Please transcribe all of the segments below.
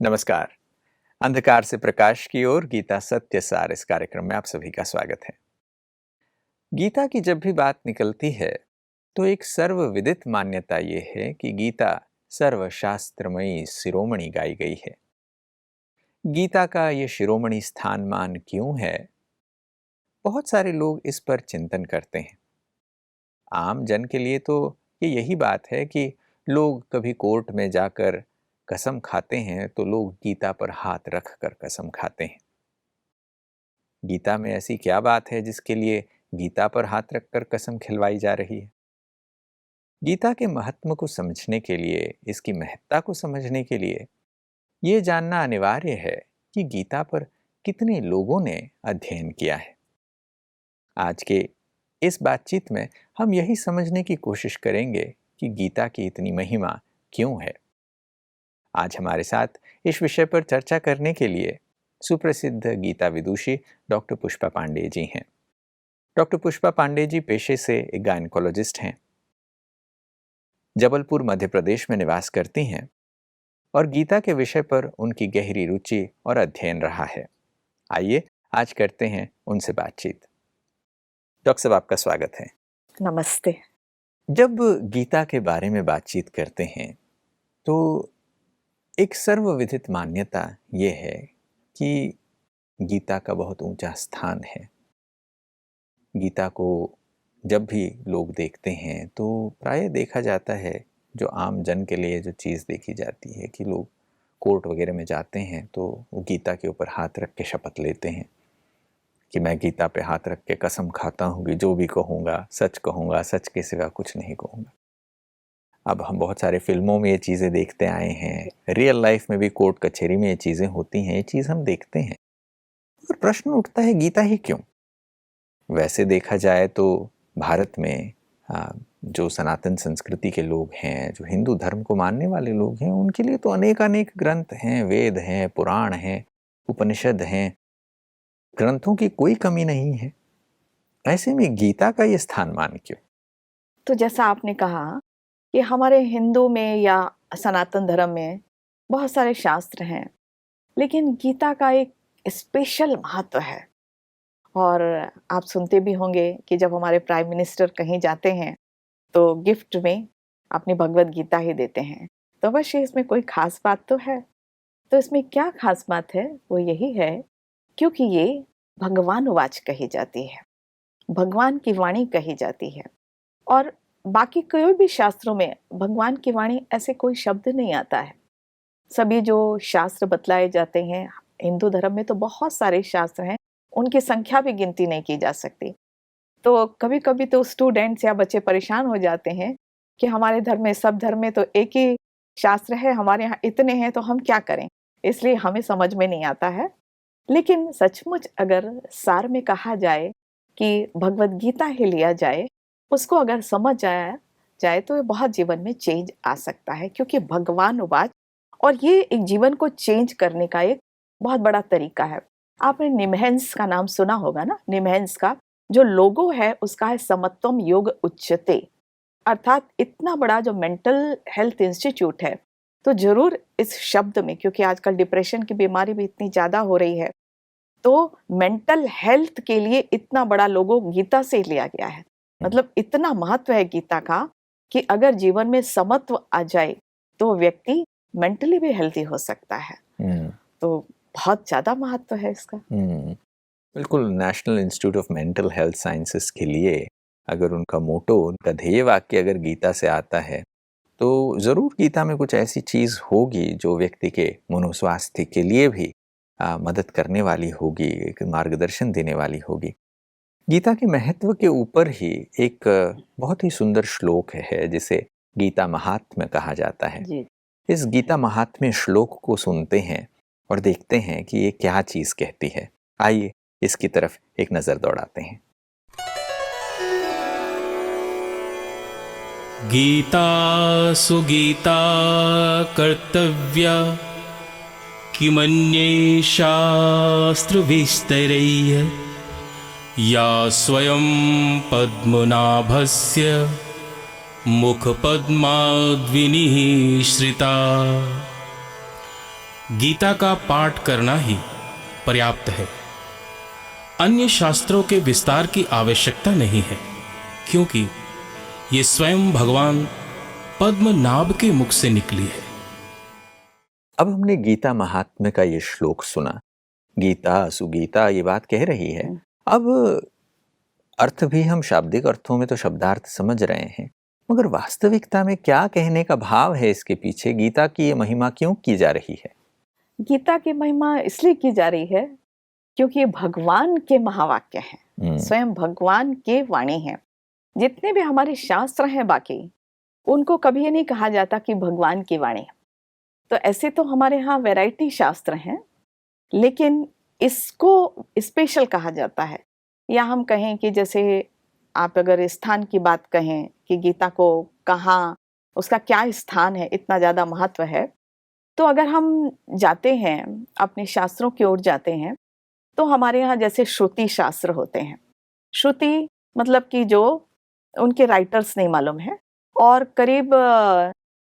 नमस्कार। अंधकार से प्रकाश की ओर गीता सत्य सार इस कार्यक्रम में आप सभी का स्वागत है। गीता की जब भी बात निकलती है तो एक सर्वविदित मान्यता ये है कि गीता सर्वशास्त्रमयी शिरोमणि गाई गई है। गीता का ये शिरोमणि स्थानमान क्यों है, बहुत सारे लोग इस पर चिंतन करते हैं। आम जन के लिए तो ये यही बात है कि लोग कभी कोर्ट में जाकर कसम खाते हैं तो लोग गीता पर हाथ रख कर कसम खाते हैं। गीता में ऐसी क्या बात है जिसके लिए गीता पर हाथ रखकर कसम खिलवाई जा रही है? गीता के महत्व को समझने के लिए, इसकी महत्ता को समझने के लिए ये जानना अनिवार्य है कि गीता पर कितने लोगों ने अध्ययन किया है। आज के इस बातचीत में हम यही समझने की कोशिश करेंगे कि गीता की इतनी महिमा क्यों है। आज हमारे साथ इस विषय पर चर्चा करने के लिए सुप्रसिद्ध गीता विदुषी डॉक्टर पुष्पा पांडे जी हैं। डॉक्टर पुष्पा पांडे जी पेशे से एक गायनकोलॉजिस्ट हैं। जबलपुर मध्य प्रदेश में निवास करती हैं और गीता के विषय पर उनकी गहरी रुचि और अध्ययन रहा है। आइए आज करते हैं उनसे बातचीत। डॉक्टर साहब, आपका स्वागत है। नमस्ते। जब गीता के बारे में बातचीत करते हैं तो एक सर्वविदित मान्यता ये है कि गीता का बहुत ऊंचा स्थान है। गीता को जब भी लोग देखते हैं तो प्राय देखा जाता है, जो आम जन के लिए जो चीज़ देखी जाती है कि लोग कोर्ट वगैरह में जाते हैं तो वो गीता के ऊपर हाथ रख के शपथ लेते हैं कि मैं गीता पे हाथ रख के कसम खाता हूँ कि जो भी कहूँगा, सच के सिवा कुछ नहीं कहूँगा। अब हम बहुत सारे फिल्मों में ये चीज़ें देखते आए हैं, रियल लाइफ में भी कोर्ट कचहरी में ये चीज़ें होती हैं, ये चीज़ हम देखते हैं। और प्रश्न उठता है, गीता ही क्यों? वैसे देखा जाए तो भारत में जो सनातन संस्कृति के लोग हैं, जो हिंदू धर्म को मानने वाले लोग हैं, उनके लिए तो अनेक ग्रंथ हैं, वेद हैं, पुराण हैं, उपनिषद हैं, ग्रंथों की कोई कमी नहीं है। ऐसे में गीता का ये स्थानमान क्यों? तो जैसा आपने कहा कि हमारे हिंदू में या सनातन धर्म में बहुत सारे शास्त्र हैं, लेकिन गीता का एक स्पेशल महत्व है। और आप सुनते भी होंगे कि जब हमारे प्राइम मिनिस्टर कहीं जाते हैं तो गिफ्ट में अपनी भगवत गीता ही देते हैं। तो अवश्य इसमें कोई खास बात तो है। तो इसमें क्या खास बात है, वो यही है क्योंकि ये भगवान वाच कही जाती है, भगवान की वाणी कही जाती है। और बाकी कोई भी शास्त्रों में भगवान की वाणी ऐसे कोई शब्द नहीं आता है। सभी जो शास्त्र बतलाए जाते हैं, हिंदू धर्म में तो बहुत सारे शास्त्र हैं, उनकी संख्या भी गिनती नहीं की जा सकती। तो कभी कभी तो स्टूडेंट्स या बच्चे परेशान हो जाते हैं कि हमारे धर्म में, सब धर्म में तो एक ही शास्त्र है, हमारे यहाँ इतने हैं तो हम क्या करें, इसलिए हमें समझ में नहीं आता है। लेकिन सचमुच अगर सार में कहा जाए कि भगवत गीता ही लिया जाए, उसको अगर समझ जाया जाए तो बहुत जीवन में चेंज आ सकता है, क्योंकि भगवान वाच और ये एक जीवन को चेंज करने का एक बहुत बड़ा तरीका है। आपने निमहंस का नाम सुना होगा ना। निमहंस का जो लोगो है उसका है समत्वम योग उच्यते, अर्थात इतना बड़ा जो मेंटल हेल्थ इंस्टीट्यूट है, तो जरूर इस शब्द में, क्योंकि आजकल डिप्रेशन की बीमारी भी इतनी ज्यादा हो रही है, तो मेंटल हेल्थ के लिए इतना बड़ा लोगो गीता से लिया गया है। मतलब इतना महत्व है गीता का कि अगर जीवन में समत्व आ जाए तो व्यक्ति मेंटली भी हेल्थी हो सकता है। तो बहुत ज्यादा महत्व है इसका। बिल्कुल। National institute of mental health sciences के लिए अगर उनका मोटो, उनका ध्येय वाक्य अगर गीता से आता है तो ज़रूर गीता में कुछ ऐसी चीज़ होगी जो व्यक्ति के मनोस्वास्थ्य के लिए भी मदद करने वाली होगी, एक मार्गदर्शन देने वाली होगी। गीता के महत्व के ऊपर ही एक बहुत ही सुंदर श्लोक है जिसे गीता महात्म्य कहा जाता है। जी। इस गीता महात्म्य श्लोक को सुनते हैं और देखते हैं कि ये क्या चीज़ कहती है। आइए इसकी तरफ एक नज़र दौड़ाते हैं। गीता सुगीता कर्तव्या किमन्ये शास्त्र विस्तरैः या स्वयं पद्मनाभस्य मुखपद्माद्विनिः श्रिता। गीता का पाठ करना ही पर्याप्त है। अन्य शास्त्रों के विस्तार की आवश्यकता नहीं है, क्योंकि ये स्वयं भगवान पद्मनाभ के मुख से निकली है। अब हमने गीता महात्म्य का ये श्लोक सुना, गीता सुगीता ये बात कह रही है। अब अर्थ भी हम शाब्दिक अर्थों में तो शब्दार्थ समझ रहे हैं, मगर वास्तविकता में क्या कहने का भाव है इसके पीछे? गीता की ये महिमा क्यों की जा रही है? गीता की महिमा इसलिए की जा रही है क्योंकि ये भगवान के महावाक्य हैं, स्वयं भगवान के वाणी है। जितने भी हमारे शास्त्र हैं बाकी, उनको कभी ये नहीं कहा जाता कि भगवान की वाणी है। तो ऐसे तो हमारे यहाँ वैरायटी शास्त्र हैं, लेकिन इसको स्पेशल कहा जाता है। या हम कहें कि जैसे आप अगर स्थान की बात कहें कि गीता को कहाँ, उसका क्या स्थान है, इतना ज़्यादा महत्व है, तो अगर हम जाते हैं अपने शास्त्रों की ओर जाते हैं, तो हमारे यहाँ जैसे श्रुति शास्त्र होते हैं। श्रुति मतलब कि जो उनके राइटर्स नहीं मालूम है, और करीब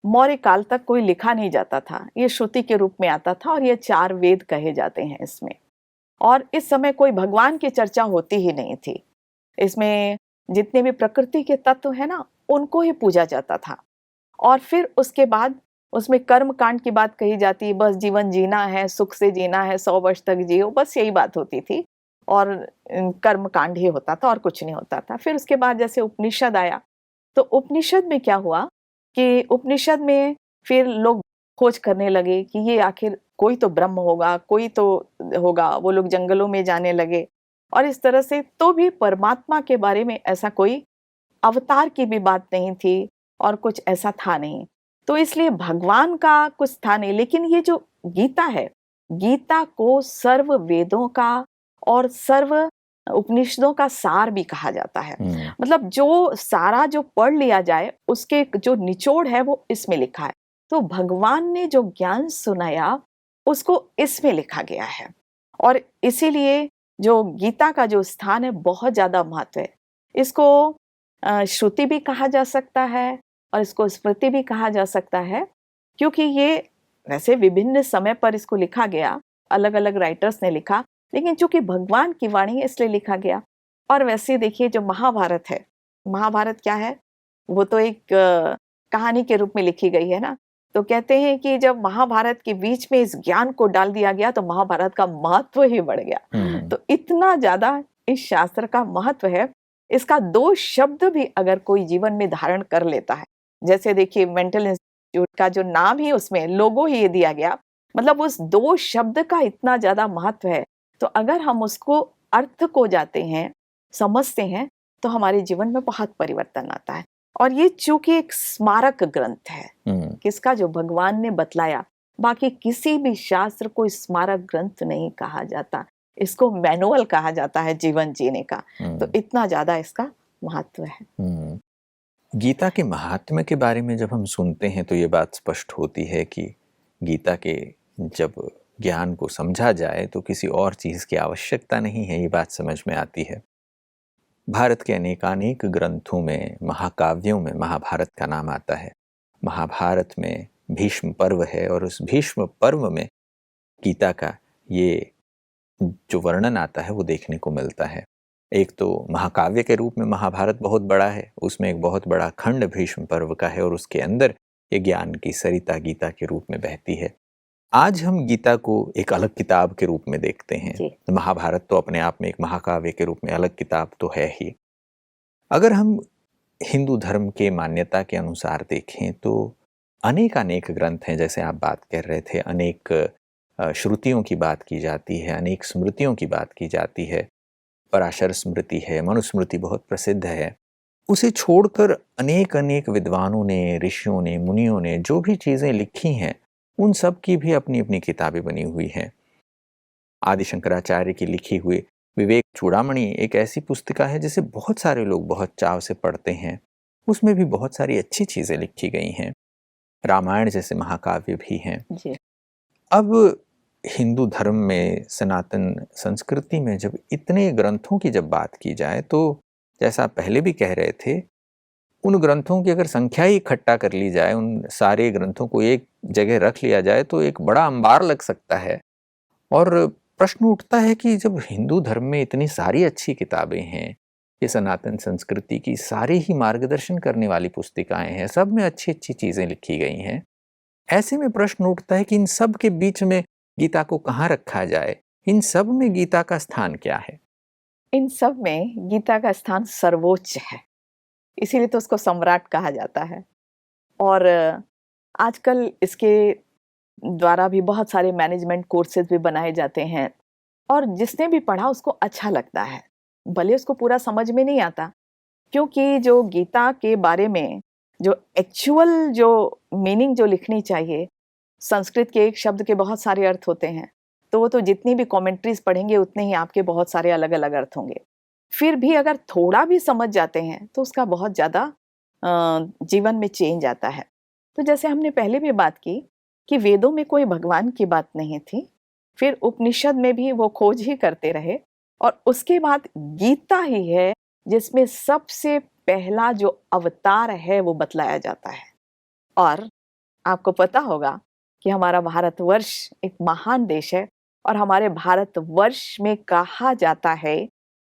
मौर्य काल तक कोई लिखा नहीं जाता था, ये श्रुति के रूप में आता था, और ये 4 वेद कहे जाते हैं इसमें। और इस समय कोई भगवान की चर्चा होती ही नहीं थी। इसमें जितने भी प्रकृति के तत्व हैं ना, उनको ही पूजा जाता था। और फिर उसके बाद उसमें कर्म कांड की बात कही जाती, बस जीवन जीना है, सुख से जीना है, 100 वर्ष तक जियो, बस यही बात होती थी। और कर्म कांड ही होता था और कुछ नहीं होता था। फिर उसके बाद जैसे उपनिषद आया, तो उपनिषद में क्या हुआ कि उपनिषद में फिर लोग खोज करने लगे कि ये आखिर कोई तो ब्रह्म होगा, कोई तो होगा। वो लोग जंगलों में जाने लगे, और इस तरह से तो भी परमात्मा के बारे में ऐसा कोई अवतार की भी बात नहीं थी और कुछ ऐसा था नहीं। तो इसलिए भगवान का कुछ था नहीं। लेकिन ये जो गीता है, गीता को सर्व वेदों का और सर्व उपनिषदों का सार भी कहा जाता है। मतलब जो सारा जो पढ़ लिया जाए, उसके जो निचोड़ है वो इसमें लिखा है। तो भगवान ने जो ज्ञान सुनाया उसको इसमें लिखा गया है, और इसीलिए जो गीता का जो स्थान है बहुत ज्यादा महत्व है। इसको श्रुति भी कहा जा सकता है और इसको स्मृति भी कहा जा सकता है, क्योंकि ये वैसे विभिन्न समय पर इसको लिखा गया, अलग अलग राइटर्स ने लिखा, लेकिन चूंकि भगवान की वाणी है इसलिए लिखा गया। और वैसे देखिए जो महाभारत है, महाभारत क्या है, वो तो एक कहानी के रूप में लिखी गई है ना। तो कहते हैं कि जब महाभारत के बीच में इस ज्ञान को डाल दिया गया तो महाभारत का महत्व ही बढ़ गया। तो इतना ज्यादा इस शास्त्र का महत्व है। इसका 2 शब्द भी अगर कोई जीवन में धारण कर लेता है, जैसे देखिए मेंटल इंस्टीट्यूट का जो नाम ही, उसमें लोगो ही ये दिया गया, मतलब उस 2 शब्द का इतना ज्यादा महत्व है। तो अगर हम उसको अर्थ को जाते हैं, समझते हैं, तो हमारे जीवन में बहुत परिवर्तन आता है। और ये चूंकि एक स्मारक ग्रंथ है, किसका, जो भगवान ने बतलाया। बाकी किसी भी शास्त्र को स्मारक ग्रंथ नहीं कहा जाता, इसको मैनुअल कहा जाता है जीवन जीने का। तो इतना ज्यादा इसका महत्व है। गीता के महात्म्य के बारे में जब हम सुनते हैं तो ये बात स्पष्ट होती है कि गीता के जब ज्ञान को समझा जाए तो किसी और चीज की आवश्यकता नहीं है, ये बात समझ में आती है। भारत के अनेकानेक ग्रंथों में, महाकाव्यों में महाभारत का नाम आता है। महाभारत में भीष्म पर्व है, और उस भीष्म पर्व में गीता का ये जो वर्णन आता है वो देखने को मिलता है। एक तो महाकाव्य के रूप में महाभारत बहुत बड़ा है, उसमें एक बहुत बड़ा खंड भीष्म पर्व का है, और उसके अंदर ये ज्ञान की सरिता गीता के रूप में बहती है। आज हम गीता को एक अलग किताब के रूप में देखते हैं। महाभारत तो अपने आप में एक महाकाव्य के रूप में अलग किताब तो है ही। अगर हम हिंदू धर्म के मान्यता के अनुसार देखें तो अनेक ग्रंथ हैं, जैसे आप बात कर रहे थे, अनेक श्रुतियों की बात की जाती है, अनेक स्मृतियों की बात की जाती है। पराशर स्मृति है, मनुस्मृति बहुत प्रसिद्ध है। उसे छोड़कर अनेक विद्वानों ने, ऋषियों ने, मुनियों ने जो भी चीज़ें लिखी हैं, उन सब की भी अपनी अपनी किताबें बनी हुई हैं। आदि शंकराचार्य की लिखी हुई विवेक चूड़ामणि एक ऐसी पुस्तिका है जिसे बहुत सारे लोग बहुत चाव से पढ़ते हैं। उसमें भी बहुत सारी अच्छी चीज़ें लिखी गई हैं। रामायण जैसे महाकाव्य भी हैं। अब हिंदू धर्म में, सनातन संस्कृति में जब इतने ग्रंथों की जब बात की जाए तो जैसा पहले भी कह रहे थे, उन ग्रंथों की अगर संख्या ही इकट्ठा कर ली जाए, उन सारे ग्रंथों को एक जगह रख लिया जाए तो एक बड़ा अंबार लग सकता है। और प्रश्न उठता है कि जब हिंदू धर्म में इतनी सारी अच्छी किताबें हैं, ये सनातन संस्कृति की सारी ही मार्गदर्शन करने वाली पुस्तिकाएं हैं, सब में अच्छी अच्छी चीज़ें लिखी गई हैं, ऐसे में प्रश्न उठता है कि इन सब के बीच में गीता को कहाँ रखा जाए? इन सब में गीता का स्थान क्या है? इन सब में गीता का स्थान सर्वोच्च है, इसीलिए तो उसको सम्राट कहा जाता है। और आजकल इसके द्वारा भी बहुत सारे मैनेजमेंट कोर्सेज भी बनाए जाते हैं, और जिसने भी पढ़ा उसको अच्छा लगता है, भले उसको पूरा समझ में नहीं आता, क्योंकि जो गीता के बारे में जो एक्चुअल जो मीनिंग जो लिखनी चाहिए, संस्कृत के एक शब्द के बहुत सारे अर्थ होते हैं, तो वो तो जितनी भी कमेंट्रीज पढ़ेंगे उतने ही आपके बहुत सारे अलग अलग अर्थ होंगे। फिर भी अगर थोड़ा भी समझ जाते हैं तो उसका बहुत ज़्यादा जीवन में चेंज आता है। तो जैसे हमने पहले भी बात की कि वेदों में कोई भगवान की बात नहीं थी, फिर उपनिषद में भी वो खोज ही करते रहे, और उसके बाद गीता ही है जिसमें सबसे पहला जो अवतार है वो बतलाया जाता है। और आपको पता होगा कि हमारा भारतवर्ष एक महान देश है, और हमारे भारतवर्ष में कहा जाता है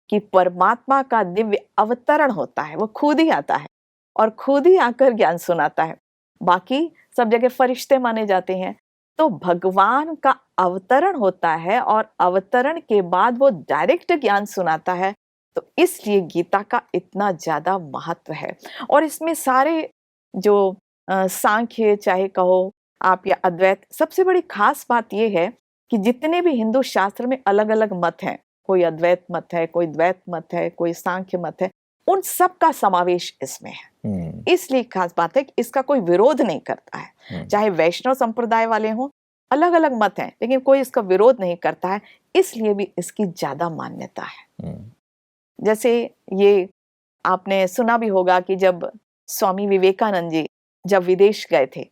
कि परमात्मा का दिव्य अवतरण होता है, वो खुद ही आता है और खुद ही आकर ज्ञान सुनाता है। बाकी सब जगह फरिश्ते माने जाते हैं, तो भगवान का अवतरण होता है और अवतरण के बाद वो डायरेक्ट ज्ञान सुनाता है। तो इसलिए गीता का इतना ज्यादा महत्व है। और इसमें सारे जो सांख्य चाहे कहो आप या अद्वैत, सबसे बड़ी खास बात यह है कि जितने भी हिंदू शास्त्र में अलग अलग मत हैं, कोई अद्वैत मत है, कोई द्वैत मत है, कोई सांख्य मत है, उन सब का समावेश इसमें है। इसलिए खास बात है कि इसका कोई विरोध नहीं करता है। चाहे वैष्णव संप्रदाय वाले हों, अलग अलग मत हैं, लेकिन कोई इसका विरोध नहीं करता है, इसलिए भी इसकी ज्यादा मान्यता है। जैसे ये आपने सुना भी होगा कि जब स्वामी विवेकानंद जी जब विदेश गए थे,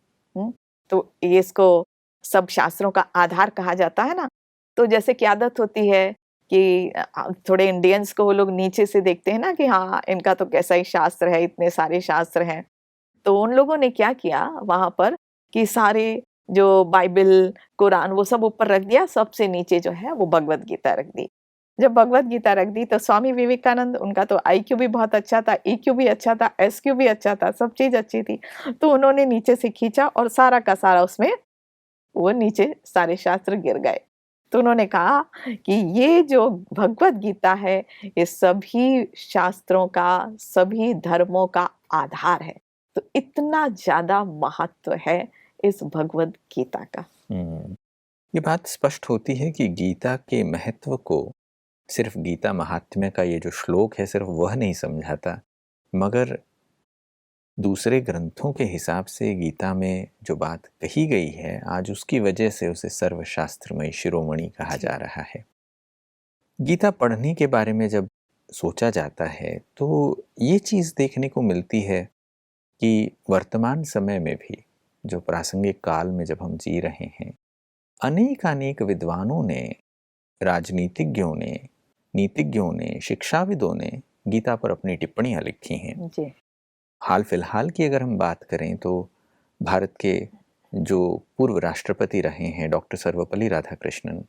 तो ये इसको सब शास्त्रों का आधार कहा जाता है ना। तो जैसे कि आदत होती है कि थोड़े इंडियंस को वो लोग नीचे से देखते हैं ना कि हाँ इनका तो कैसा ही शास्त्र है, इतने सारे शास्त्र हैं। तो उन लोगों ने क्या किया वहां पर कि सारे जो बाइबल कुरान वो सब ऊपर रख दिया, सबसे नीचे जो है वो भगवत गीता रख दी। जब भगवत गीता रख दी तो स्वामी विवेकानंद, उनका तो IQ भी बहुत अच्छा था, EQ भी अच्छा था, SQ भी अच्छा था, सब चीज अच्छी थी। तो उन्होंने नीचे से खींचा और सारा का सारा उसमें वो नीचे सारे शास्त्र गिर गए। तो उन्होंने कहा कि ये जो भगवत गीता है ये सभी शास्त्रों का, सभी धर्मों का आधार है। तो इतना ज्यादा महत्व है इस भगवत गीता का। ये बात स्पष्ट होती है कि गीता के महत्व को सिर्फ गीता महात्म्य का ये जो श्लोक है सिर्फ वह नहीं समझाता, मगर दूसरे ग्रंथों के हिसाब से गीता में जो बात कही गई है आज उसकी वजह से उसे सर्वशास्त्रमय शिरोमणि कहा जा रहा है। गीता पढ़ने के बारे में जब सोचा जाता है तो ये चीज़ देखने को मिलती है कि वर्तमान समय में भी, जो प्रासंगिक काल में जब हम जी रहे हैं, अनेक विद्वानों ने, राजनीतिज्ञों ने, नीतिज्ञों ने, शिक्षाविदों ने गीता पर अपनी टिप्पणियां लिखी हैं जी। हाल फिलहाल की अगर हम बात करें तो भारत के जो पूर्व राष्ट्रपति रहे हैं डॉक्टर सर्वपल्ली राधाकृष्णन,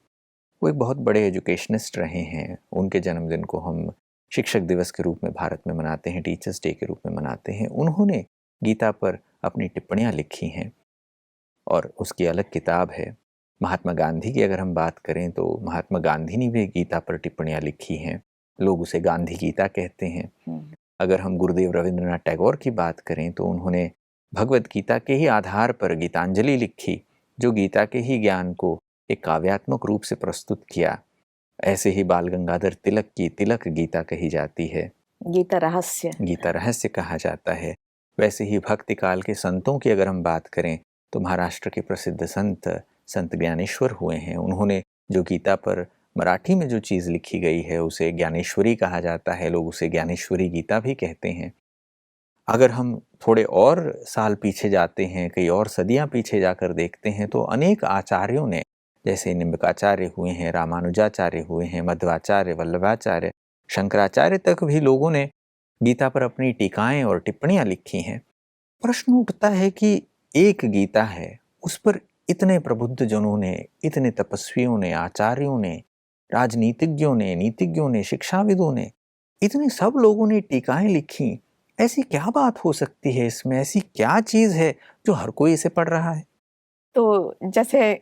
वो एक बहुत बड़े एजुकेशनिस्ट रहे हैं। उनके जन्मदिन को हम शिक्षक दिवस के रूप में भारत में मनाते हैं, टीचर्स डे के रूप में मनाते हैं। उन्होंने गीता पर अपनी टिप्पणियां लिखी हैं और उसकी अलग किताब है। महात्मा गांधी की अगर हम बात करें तो महात्मा गांधी ने भी गीता पर टिप्पणियां लिखी हैं, लोग उसे गांधी गीता कहते हैं। अगर हम गुरुदेव रविंद्रनाथ टैगोर की बात करें तो उन्होंने भगवत गीता के ही आधार पर गीतांजलि लिखी, जो गीता के ही ज्ञान को एक काव्यात्मक रूप से प्रस्तुत किया। ऐसे ही बाल गंगाधर तिलक की तिलक गीता कही जाती है, गीता रहस्य कहा जाता है। वैसे ही भक्ति काल के संतों की अगर हम बात करें तो महाराष्ट्र के प्रसिद्ध संत ज्ञानेश्वर हुए हैं। उन्होंने जो गीता पर मराठी में जो चीज़ लिखी गई है उसे ज्ञानेश्वरी कहा जाता है, लोग उसे ज्ञानेश्वरी गीता भी कहते हैं। अगर हम थोड़े और साल पीछे जाते हैं, कई और सदियां पीछे जाकर देखते हैं तो अनेक आचार्यों ने, जैसे निम्बकाचार्य हुए हैं, रामानुजाचार्य हुए हैं, मध्वाचार्य, वल्लभाचार्य, शंकराचार्य तक भी लोगों ने गीता पर अपनी टीकाएं और टिप्पणियां लिखी हैं। प्रश्न उठता है कि एक गीता है, उस पर इतने प्रबुद्ध जनों ने, इतने तपस्वियों ने, आचार्यों ने, राजनीतिज्ञों ने, नीतिज्ञों ने, शिक्षाविदों ने, इतने सब लोगों ने टीकाएं लिखी। ऐसी क्या बात हो सकती है इसमें? ऐसी क्या चीज है जो हर कोई इसे पढ़ रहा है? तो जैसे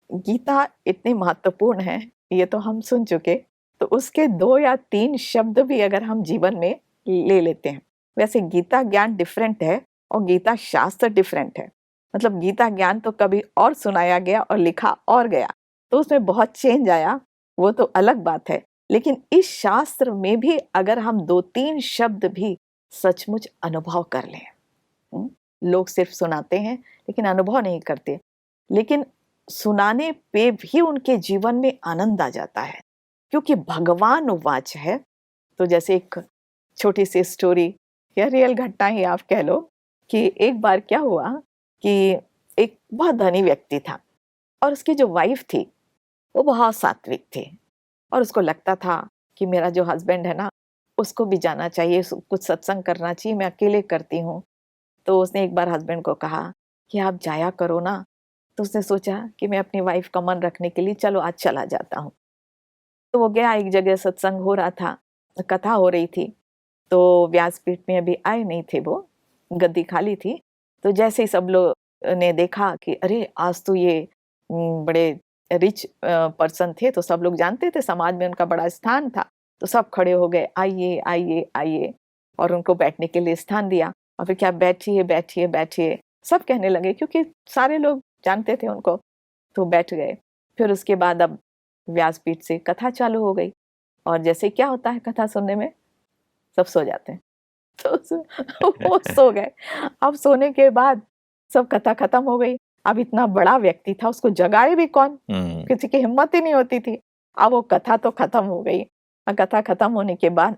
गीता इतनी महत्वपूर्ण है, ये तो हम सुन चुके। तो उसके 2 या 3 शब्द भी अगर हम जीवन में ले लेते हैं। वैसे गीता ज्ञान डिफरेंट है और गीता शास्त्र डिफरेंट है। मतलब गीता ज्ञान तो कभी और सुनाया गया और लिखा और गया, तो उसमें बहुत चेंज आया, वो तो अलग बात है। लेकिन इस शास्त्र में भी अगर हम 2-3 शब्द भी सचमुच अनुभव कर लें, लोग सिर्फ सुनाते हैं लेकिन अनुभव नहीं करते, लेकिन सुनाने पे भी उनके जीवन में आनंद आ जाता है, क्योंकि भगवान वाच है। तो जैसे एक छोटी सी स्टोरी या रियल घटना ही आप कह लो कि एक बार क्या हुआ कि एक बहुत धनी व्यक्ति था और उसकी जो वाइफ थी वो बहुत सात्विक थी, और उसको लगता था कि मेरा जो हस्बैंड है ना, उसको भी जाना चाहिए, कुछ सत्संग करना चाहिए, मैं अकेले करती हूँ। तो उसने एक बार हस्बैंड को कहा कि आप जाया करो ना। तो उसने सोचा कि मैं अपनी वाइफ का मन रखने के लिए चलो आज चला जाता हूँ। तो वो गया, एक जगह सत्संग हो रहा था, कथा हो रही थी। तो व्यासपीठ में अभी आए नहीं थे वो, गद्दी खाली थी। तो जैसे ही सब लोग ने देखा कि अरे आज तो ये बड़े रिच पर्सन थे, तो सब लोग जानते थे, समाज में उनका बड़ा स्थान था। तो सब खड़े हो गए, आइए आइए आइए, और उनको बैठने के लिए स्थान दिया। और फिर क्या, बैठिए बैठिए बैठिए, सब कहने लगे क्योंकि सारे लोग जानते थे उनको। तो बैठ गए। फिर उसके बाद अब व्यासपीठ से कथा चालू हो गई, और जैसे क्या होता है कथा सुनने में, सब सो जाते हैं। तो वो सो गए। अब सोने के बाद सब कथा खत्म हो गई। अब इतना बड़ा व्यक्ति था, उसको जगाए भी कौन, किसी की हिम्मत ही नहीं होती थी। अब वो कथा तो खत्म हो गई। और कथा खत्म होने के बाद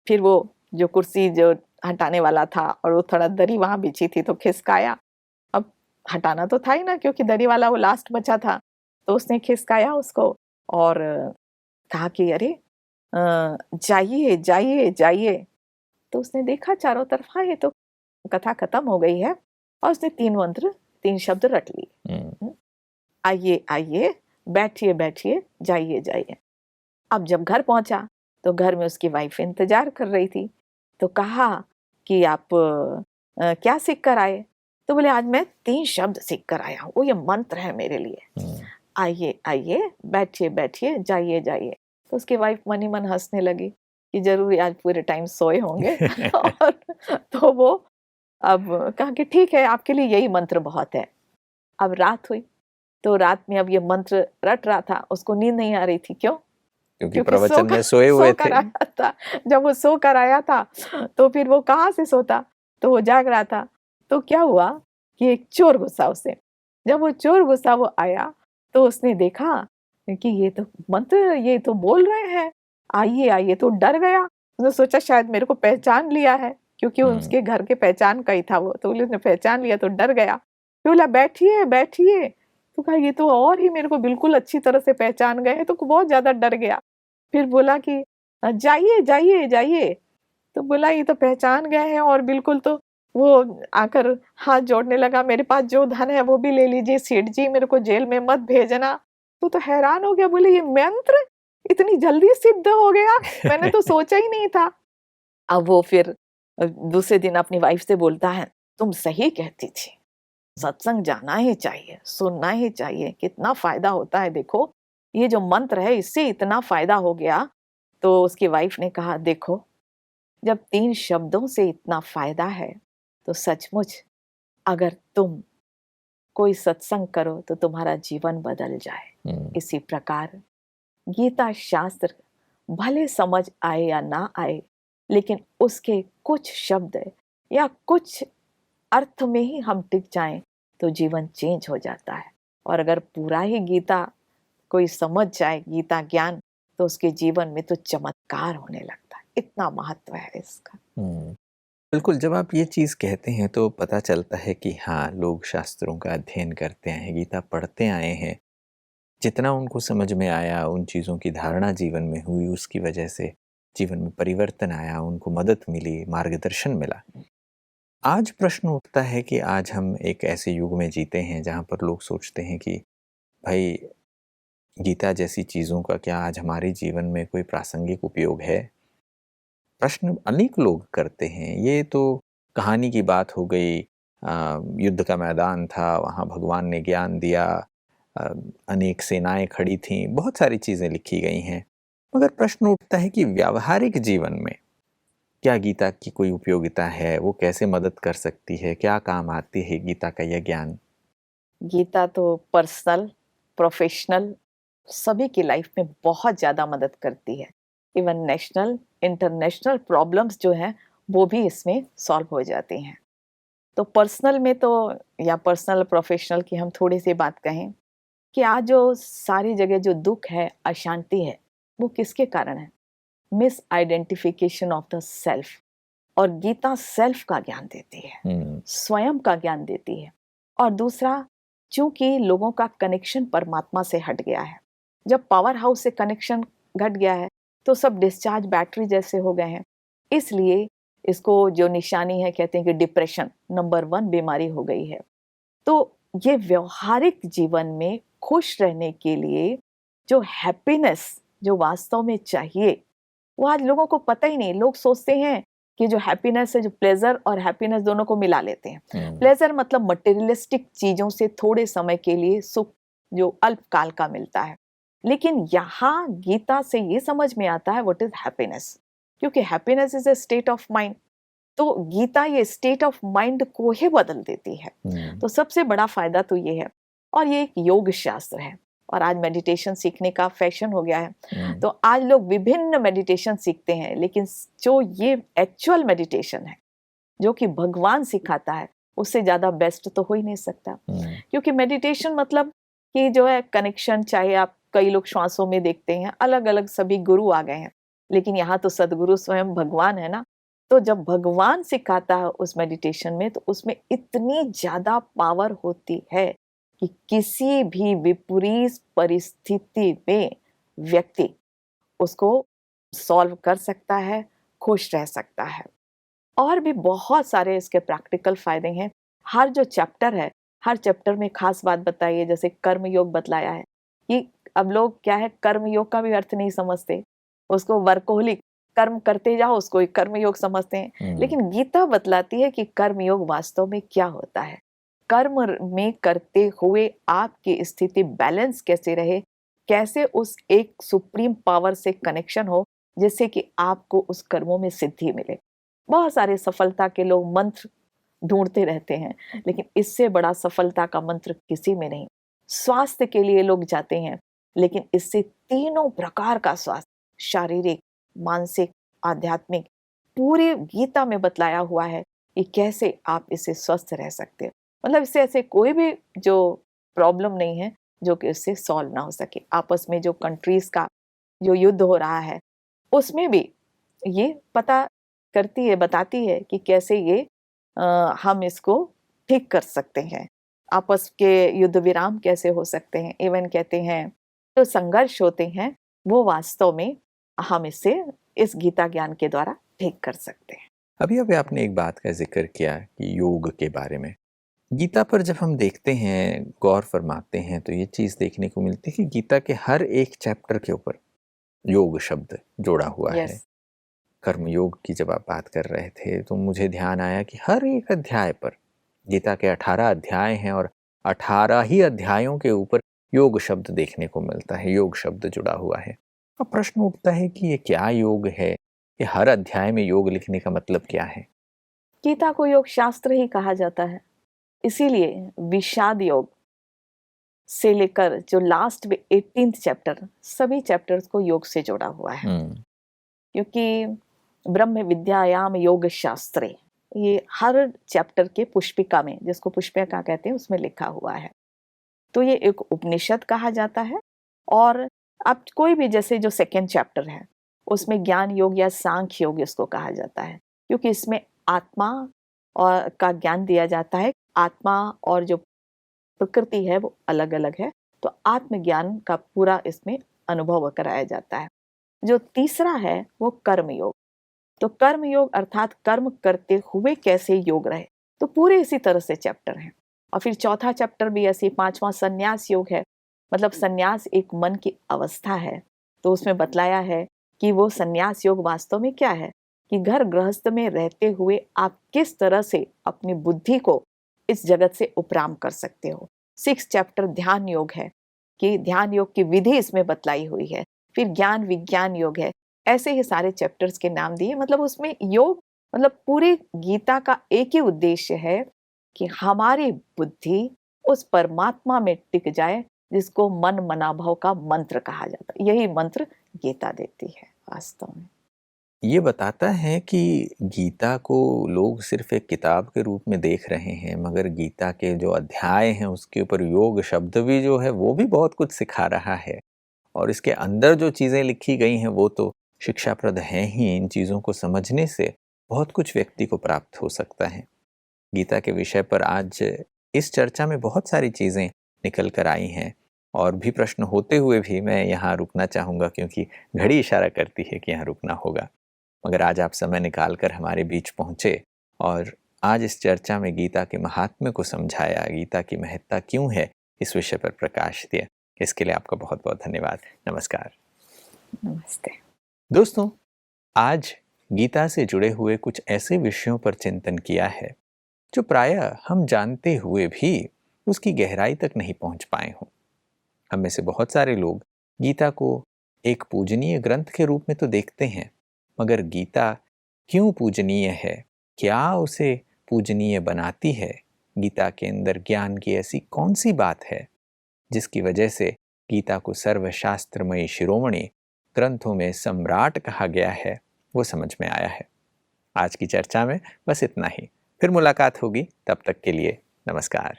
फिर वो जो कुर्सी जो हटाने वाला था, और वो थोड़ा दरी वहां बिछी थी, तो खिसकाया। अब हटाना तो था ही ना, क्योंकि दरी वाला वो लास्ट बचा था। तो उसने खिसकाया उसको और कहा कि अरे जाइए जाइए जाइए। तो उसने देखा चारों तरफ, हाँ ये तो कथा खत्म हो गई है, और उसने 3 मंत्र 3 शब्द रट लिए, आइए आइए, बैठिए बैठिए, जाइए जाइए। अब जब घर पहुंचा तो घर में उसकी वाइफ इंतजार कर रही थी। तो कहा कि आप क्या सीख कर आए? तो बोले आज मैं 3 शब्द सीख कर आया हूँ, वो ये मंत्र है मेरे लिए, आइए आइए, बैठिए बैठिए, जाइए जाइए। तो उसकी वाइफ मन ही मन हंसने लगी कि जरूर आज पूरे टाइम सोए होंगे। और तो वो अब कहा कि ठीक है, आपके लिए यही मंत्र बहुत है। अब रात हुई, तो रात में अब ये मंत्र रट रहा था, उसको नींद नहीं आ रही थी। क्यों? क्योंकि प्रवचन में सोए हुए थे। आया था। जब वो सो कर आया था तो फिर वो कहाँ से सोता, तो वो जाग रहा था। तो क्या हुआ कि एक चोर घुसा उसे। जब वो चोर घुसा, वो आया तो उसने देखा कि ये तो मंत्र, ये तो बोल रहे हैं, आइए आइए। तो डर गया, उसने सोचा शायद मेरे को पहचान लिया है, क्योंकि उसके घर के पहचान का ही था वो। तो उसने पहचान लिया तो डर गया। फिर बोला बैठिए बैठिए। तो कहा ये तो और ही मेरे को बिल्कुल अच्छी तरह से पहचान गए, तो बहुत ज्यादा डर गया। फिर बोला कि जाइए जाइए जाइए। तो बोला ये तो पहचान गए हैं, और बिल्कुल। तो वो आकर हाथ जोड़ने लगा, मेरे पास जो धन है वो भी ले लीजिए सेठ जी, मेरे को जेल में मत भेजना। तो हैरान हो गया, बोले ये मंत्र इतनी जल्दी सिद्ध हो गया, मैंने तो सोचा ही नहीं था। अब वो फिर दूसरे दिन अपनी वाइफ से बोलता है, तुम सही कहती थी, सत्संग जाना ही चाहिए, सुनना ही चाहिए, कितना फायदा होता है। देखो ये जो मंत्र है, इससे इतना फायदा हो गया। तो उसकी वाइफ ने कहा, देखो जब 3 शब्दों से इतना फायदा है, तो सचमुच अगर तुम कोई सत्संग करो तो तुम्हारा जीवन बदल जाए। इसी प्रकार गीता शास्त्र भले समझ आए या ना आए, लेकिन उसके कुछ शब्द या कुछ अर्थ में ही हम टिक जाएं तो जीवन चेंज हो जाता है। और अगर पूरा ही गीता कोई समझ जाए, गीता ज्ञान, तो उसके जीवन में तो चमत्कार होने लगता है। इतना महत्व है इसका। बिल्कुल, जब आप ये चीज़ कहते हैं तो पता चलता है कि हाँ, लोग शास्त्रों का अध्ययन करते आए हैं, गीता पढ़ते आए हैं। जितना उनको समझ में आया, उन चीज़ों की धारणा जीवन में हुई, उसकी वजह से जीवन में परिवर्तन आया, उनको मदद मिली, मार्गदर्शन मिला। आज प्रश्न उठता है कि आज हम एक ऐसे युग में जीते हैं जहाँ पर लोग सोचते हैं कि भाई गीता जैसी चीज़ों का क्या आज हमारे जीवन में कोई प्रासंगिक उपयोग है? प्रश्न अनेक लोग करते हैं। ये तो कहानी की बात हो गई, युद्ध का मैदान था, वहाँ भगवान ने ज्ञान दिया, अ, अनेक सेनाएं खड़ी थीं, बहुत सारी चीज़ें लिखी गई हैं। मगर प्रश्न उठता है कि व्यावहारिक जीवन में क्या गीता की कोई उपयोगिता है? वो कैसे मदद कर सकती है? क्या काम आती है गीता का यह ज्ञान? गीता तो पर्सनल, प्रोफेशनल सभी की लाइफ में बहुत ज़्यादा मदद करती है। इवन नेशनल, इंटरनेशनल प्रॉब्लम्स जो हैं वो भी इसमें सॉल्व हो जाती हैं। तो पर्सनल में तो या पर्सनल प्रोफेशनल की हम थोड़ी सी बात कहें कि आज जो सारी जगह जो दुख है, अशांति है, वो किसके कारण है? Miss identification of the self. और गीता सेल्फ का ज्ञान देती है, स्वयं का ज्ञान देती है। और दूसरा, चूंकि लोगों का कनेक्शन परमात्मा से हट गया है, जब पावर हाउस से कनेक्शन घट गया है तो सब डिस्चार्ज बैटरी जैसे हो गए हैं। इसलिए इसको जो निशानी है, कहते हैं कि डिप्रेशन नंबर 1 बीमारी हो गई है। तो ये व्यवहारिक जीवन में खुश रहने के लिए जो हैप्पीनेस जो वास्तव में चाहिए, वो आज लोगों को पता ही नहीं। लोग सोचते हैं कि जो हैप्पीनेस है, जो प्लेजर और हैप्पीनेस दोनों को मिला लेते हैं। प्लेजर मतलब मटेरियलिस्टिक चीजों से थोड़े समय के लिए सुख जो अल्पकाल का मिलता है। लेकिन यहाँ गीता से ये समझ में आता है व्हाट इज हैप्पीनेस, क्योंकि happiness is a state of mind. तो गीता ये स्टेट ऑफ माइंड को ही बदल देती है। तो सबसे बड़ा फायदा तो ये है। और ये एक योग शास्त्र है, और आज मेडिटेशन सीखने का फैशन हो गया है। तो आज लोग विभिन्न मेडिटेशन सीखते हैं, लेकिन जो ये एक्चुअल मेडिटेशन है जो कि भगवान सिखाता है, उससे ज्यादा बेस्ट तो हो ही नहीं सकता। क्योंकि मेडिटेशन मतलब कि जो है कनेक्शन, चाहे आप कई लोग श्वासों में देखते हैं, अलग अलग सभी गुरु आ गए हैं, लेकिन यहाँ तो सदगुरु स्वयं भगवान है ना। तो जब भगवान सिखाता है उस मेडिटेशन में, तो उसमें इतनी ज्यादा पावर होती है कि किसी भी विपरीत परिस्थिति में व्यक्ति उसको सॉल्व कर सकता है, खुश रह सकता है। और भी बहुत सारे इसके प्रैक्टिकल फायदे हैं। हर जो चैप्टर है, हर चैप्टर में खास बात बताई है। जैसे कर्म योग बतलाया है कि अब लोग क्या है, कर्म योग का भी अर्थ नहीं समझते, उसको वर्कोहलिक कर्म करते जाओ उसको एक कर्म योग समझते हैं। लेकिन गीता बतलाती है कि कर्म योग वास्तव में क्या होता है। कर्म में करते हुए आपकी स्थिति बैलेंस कैसे रहे, कैसे उस एक सुप्रीम पावर से कनेक्शन हो जिससे कि आपको उस कर्मों में सिद्धि मिले। बहुत सारे सफलता के लोग मंत्र ढूंढते रहते हैं, लेकिन इससे बड़ा सफलता का मंत्र किसी में नहीं। स्वास्थ्य के लिए लोग जाते हैं, लेकिन इससे तीनों प्रकार का स्वास्थ्य, शारीरिक, मानसिक, आध्यात्मिक, पूरी गीता में बतलाया हुआ है कि कैसे आप इससे स्वस्थ रह सकते हो। मतलब इससे ऐसे कोई भी जो प्रॉब्लम नहीं है जो कि इससे सॉल्व ना हो सके। आपस में जो कंट्रीज का जो युद्ध हो रहा है, उसमें भी ये पता करती है, बताती है कि कैसे ये हम इसको ठीक कर सकते हैं। आपस के युद्ध विराम कैसे हो सकते हैं। इवन कहते हैं जो संघर्ष होते हैं वो वास्तव में हम इससे इस गीता ज्ञान के द्वारा ठीक कर सकते हैं। अभी अभी आपने एक बात का जिक्र किया कि योग के बारे में। गीता पर जब हम देखते हैं, गौर फरमाते हैं, तो ये चीज़ देखने को मिलती है कि गीता के हर एक चैप्टर के ऊपर योग शब्द जोड़ा हुआ है। कर्म योग की जब आप बात कर रहे थे तो मुझे ध्यान आया कि हर एक अध्याय पर, गीता के 18 अध्याय हैं और 18 ही अध्यायों के ऊपर योग शब्द देखने को मिलता है, योग शब्द जुड़ा हुआ है। अब प्रश्न उठता है कि ये क्या योग है, ये हर अध्याय में योग लिखने का मतलब क्या है? गीता को योग शास्त्र ही कहा जाता है, इसीलिए विषाद योग से लेकर जो लास्ट में 18th चैप्टर, सभी चैप्टर्स को योग से जोड़ा हुआ है। क्योंकि ब्रह्म विद्यायाम योग शास्त्रे, ये हर चैप्टर के पुष्पिका में, जिसको पुष्पिका कहते हैं, उसमें लिखा हुआ है। तो ये एक उपनिषद कहा जाता है। और अब कोई भी, जैसे जो 2nd चैप्टर है उसमें ज्ञान योग या सांख्य योग इसको कहा जाता है, क्योंकि इसमें आत्मा और का ज्ञान दिया जाता है। आत्मा और जो प्रकृति है वो अलग अलग है, तो आत्मज्ञान का पूरा इसमें अनुभव कराया जाता है। जो तीसरा है वो कर्म योग। तो कर्म योग अर्थात कर्म करते हुए कैसे योग रहे, तो पूरे इसी तरह से चैप्टर हैं। और फिर चौथा चैप्टर भी ऐसे, पांचवा संन्यास योग है, मतलब संन्यास एक मन की अवस्था है। तो उसमें बतलाया है कि वो संन्यास योग वास्तव में क्या है, कि घर गृहस्थ में रहते हुए आप किस तरह से अपनी बुद्धि को इस जगत से उपराम कर सकते हो। 6 चैप्टर ध्यान योग है, कि ध्यान योग की विधि इसमें बतलाई हुई है। फिर ज्ञान विज्ञान योग है। ऐसे ही सारे चैप्टर्स के नाम दिए। मतलब उसमें योग, मतलब पूरी गीता का एक ही उद्देश्य है कि हमारी बुद्धि उस परमात्मा में टिक जाए जिसको मन मनाभव का मंत्र कहा जाता है। यही मंत्र गीता देती है वास्तव में। ये बताता है कि गीता को लोग सिर्फ एक किताब के रूप में देख रहे हैं, मगर गीता के जो अध्याय हैं उसके ऊपर योग शब्द भी जो है वो भी बहुत कुछ सिखा रहा है। और इसके अंदर जो चीज़ें लिखी गई हैं वो तो शिक्षाप्रद हैं ही। इन चीज़ों को समझने से बहुत कुछ व्यक्ति को प्राप्त हो सकता है। गीता के विषय पर आज इस चर्चा में बहुत सारी चीज़ें निकल कर आई हैं, और भी प्रश्न होते हुए भी मैं यहाँ रुकना चाहूँगा, क्योंकि घड़ी इशारा करती है कि यहाँ रुकना होगा। मगर आज आप समय निकाल कर हमारे बीच पहुँचे और आज इस चर्चा में गीता के महात्म्य को समझाया, गीता की महत्ता क्यों है, इस विषय पर प्रकाश दिया। इसके लिए आपका बहुत बहुत धन्यवाद। नमस्कार। नमस्ते दोस्तों, आज गीता से जुड़े हुए कुछ ऐसे विषयों पर चिंतन किया है जो प्रायः हम जानते हुए भी उसकी गहराई तक नहीं पहुंच पाए हों। हम में से बहुत सारे लोग गीता को एक पूजनीय ग्रंथ के रूप में तो देखते हैं, मगर गीता क्यों पूजनीय है, क्या उसे पूजनीय बनाती है, गीता के अंदर ज्ञान की ऐसी कौन सी बात है जिसकी वजह से गीता को सर्वशास्त्रमयी शिरोमणि ग्रंथों में सम्राट कहा गया है, वो समझ में आया है। आज की चर्चा में बस इतना ही। फिर मुलाकात होगी, तब तक के लिए नमस्कार।